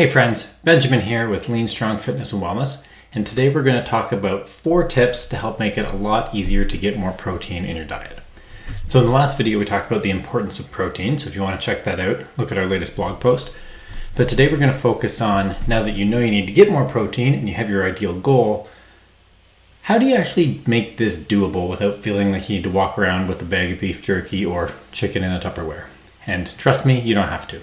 Hey friends, Benjamin here with Lean Strong Fitness and Wellness, and today we're going to talk about 4 tips to help make it a lot easier to get more protein in your diet. So in the last video we talked about the importance of protein, so if you want to check that out, look at our latest blog post. But today we're going to focus on, now that you know you need to get more protein and you have your ideal goal, how do you actually make this doable without feeling like you need to walk around with a bag of beef jerky or chicken in a Tupperware? And trust me, you don't have to.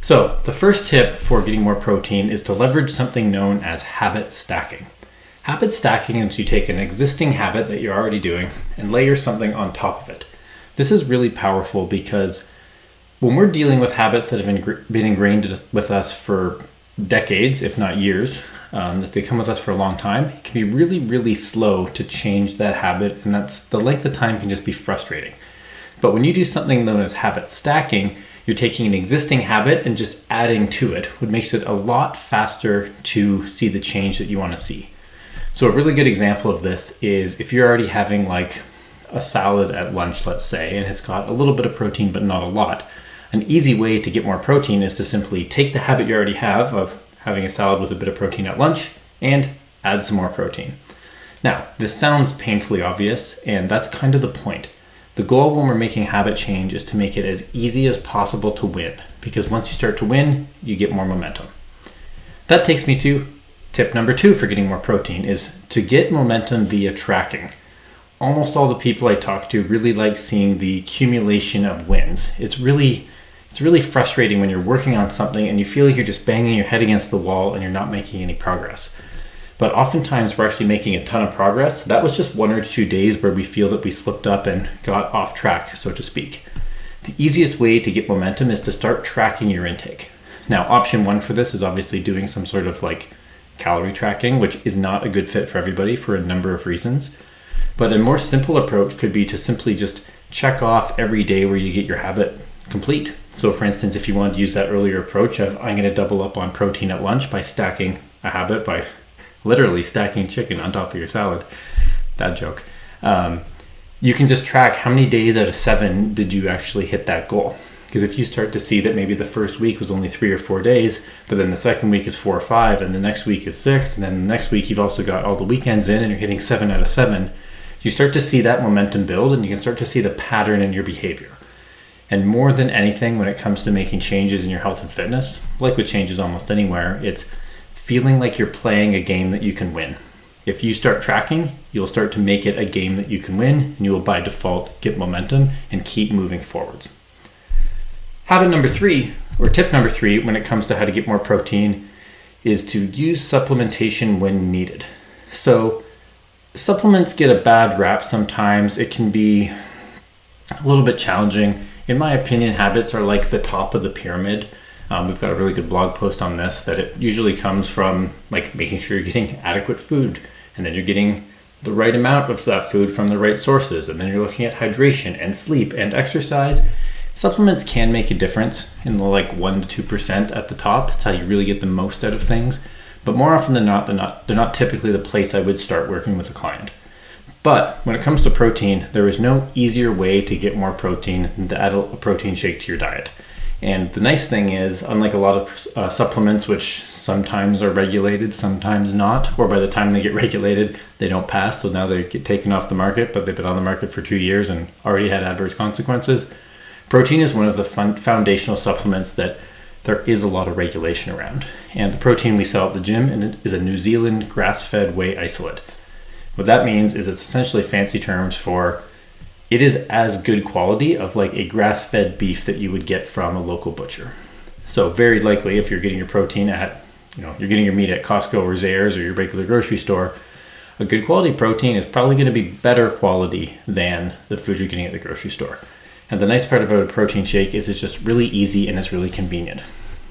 So the first tip for getting more protein is to leverage something known as habit stacking. Habit stacking is you take an existing habit that you're already doing and layer something on top of it. This is really powerful because when we're dealing with habits that have been ingrained with us for decades, if not years, if they come with us for a long time, it can be really, really slow to change that habit, and that's the length of time can just be frustrating. But when you do something known as habit stacking, you're taking an existing habit and just adding to it, which makes it a lot faster to see the change that you want to see. So a really good example of this is if you're already having like a salad at lunch, let's say, and it's got a little bit of protein but not a lot. An easy way to get more protein is to simply take the habit you already have of having a salad with a bit of protein at lunch and add some more protein. Now, this sounds painfully obvious, and that's kind of the point. The goal when we're making habit change is to make it as easy as possible to win, because once you start to win, you get more momentum. That takes me to tip number 2 for getting more protein is to get momentum via tracking. Almost all the people I talk to really like seeing the accumulation of wins. It's really frustrating when you're working on something and you feel like you're just banging your head against the wall and you're not making any progress. But oftentimes we're actually making a ton of progress. That was just 1 or 2 days where we feel that we slipped up and got off track, so to speak. The easiest way to get momentum is to start tracking your intake. Now, option 1 for this is obviously doing some sort of like calorie tracking, which is not a good fit for everybody for a number of reasons. But a more simple approach could be to simply just check off every day where you get your habit complete. So for instance, if you wanted to use that earlier approach of I'm going to double up on protein at lunch by stacking a habit by literally stacking chicken on top of your salad. Dad joke. You can just track how many days out of 7 did you actually hit that goal. Because if you start to see that maybe the first week was only 3 or 4 days, but then the second week is 4 or 5, and the next week is 6, and then the next week you've also got all the weekends in and you're hitting 7 out of 7, you start to see that momentum build and you can start to see the pattern in your behavior. And more than anything, when it comes to making changes in your health and fitness, like with changes almost anywhere, it's feeling like you're playing a game that you can win. If you start tracking, you'll start to make it a game that you can win, and you will by default get momentum and keep moving forwards. Habit number 3, or tip number 3, when it comes to how to get more protein, is to use supplementation when needed. So supplements get a bad rap sometimes. It can be a little bit challenging. In my opinion, habits are like the top of the pyramid. We've got a really good blog post on this, that it usually comes from like making sure you're getting adequate food, and then you're getting the right amount of that food from the right sources, and then you're looking at hydration and sleep and exercise. Supplements can make a difference in the like 1% to 2% at the top. It's how you really get the most out of things. But more often than not, they're not typically the place I would start working with a client. But when it comes to protein, there is no easier way to get more protein than to add a protein shake to your diet. And the nice thing is, unlike a lot of supplements, which sometimes are regulated, sometimes not, or by the time they get regulated, they don't pass. So now they get taken off the market, but they've been on the market for 2 years and already had adverse consequences. Protein is one of the foundational supplements that there is a lot of regulation around. And the protein we sell at the gym is a New Zealand grass-fed whey isolate. What that means is it's essentially fancy terms for it is as good quality of like a grass-fed beef that you would get from a local butcher. So very likely if you're getting your protein you're getting your meat at Costco or Zayre's or your regular grocery store, a good quality protein is probably going to be better quality than the food you're getting at the grocery store. And the nice part about a protein shake is it's just really easy and it's really convenient.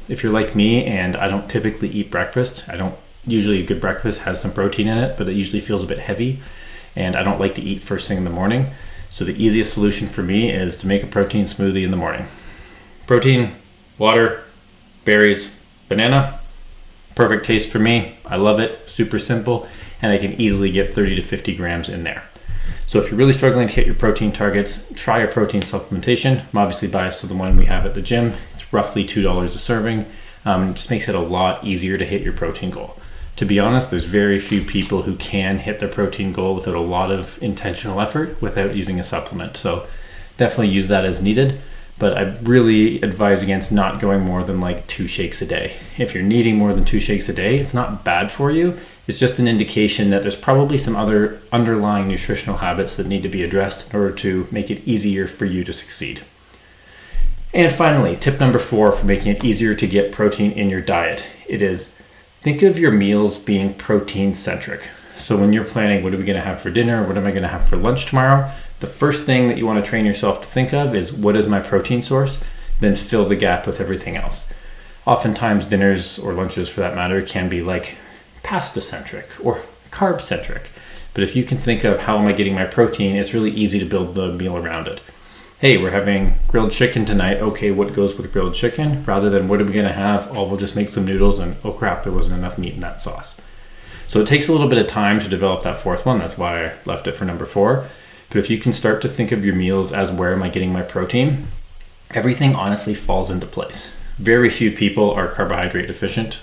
If you're like me and I don't typically eat breakfast, usually a good breakfast has some protein in it, but it usually feels a bit heavy, and I don't like to eat first thing in the morning. So the easiest solution for me is to make a protein smoothie in the morning. Protein, water, berries, banana, perfect taste for me. I love it, super simple, and I can easily get 30 to 50 grams in there. So if you're really struggling to hit your protein targets, try a protein supplementation. I'm obviously biased to the one we have at the gym. It's roughly $2 a serving. It just makes it a lot easier to hit your protein goal. To be honest, there's very few people who can hit their protein goal without a lot of intentional effort without using a supplement. So definitely use that as needed, but I really advise against not going more than like 2 shakes a day. If you're needing more than 2 shakes a day, it's not bad for you. It's just an indication that there's probably some other underlying nutritional habits that need to be addressed in order to make it easier for you to succeed. And finally, tip number 4 for making it easier to get protein in your diet. It is think of your meals being protein centric. So when you're planning, what are we going to have for dinner? What am I going to have for lunch tomorrow? The first thing that you want to train yourself to think of is, what is my protein source? Then fill the gap with everything else. Oftentimes dinners or lunches for that matter can be like pasta centric or carb centric. But if you can think of how am I getting my protein, it's really easy to build the meal around it. Hey, we're having grilled chicken tonight. Okay, what goes with grilled chicken? Rather than what are we going to have? Oh, we'll just make some noodles and oh crap, there wasn't enough meat in that sauce. So it takes a little bit of time to develop that 4th one. That's why I left it for number 4. But if you can start to think of your meals as where am I getting my protein, everything honestly falls into place. Very few people are carbohydrate deficient.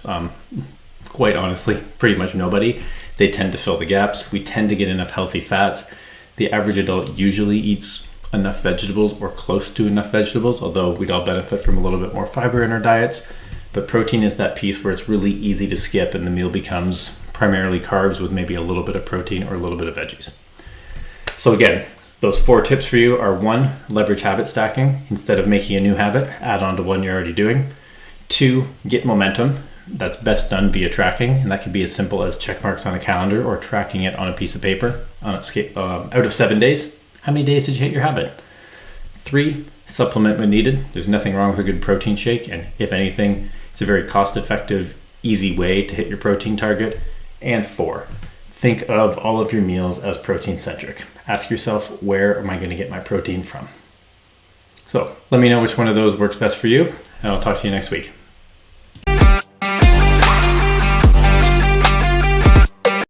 Quite honestly, pretty much nobody. They tend to fill the gaps. We tend to get enough healthy fats. The average adult usually eats enough vegetables or close to enough vegetables, although we'd all benefit from a little bit more fiber in our diets. But protein is that piece where it's really easy to skip and the meal becomes primarily carbs with maybe a little bit of protein or a little bit of veggies. So again, those 4 tips for you are: 1, leverage habit stacking. Instead of making a new habit, add on to one you're already doing. 2, get momentum. That's best done via tracking, and that can be as simple as check marks on a calendar or tracking it on a piece of paper on out of 7 days. How many days did you hit your habit? 3, supplement when needed. There's nothing wrong with a good protein shake, and if anything, it's a very cost-effective, easy way to hit your protein target. And 4, think of all of your meals as protein-centric. Ask yourself, where am I going to get my protein from? So let me know which one of those works best for you, and I'll talk to you next week.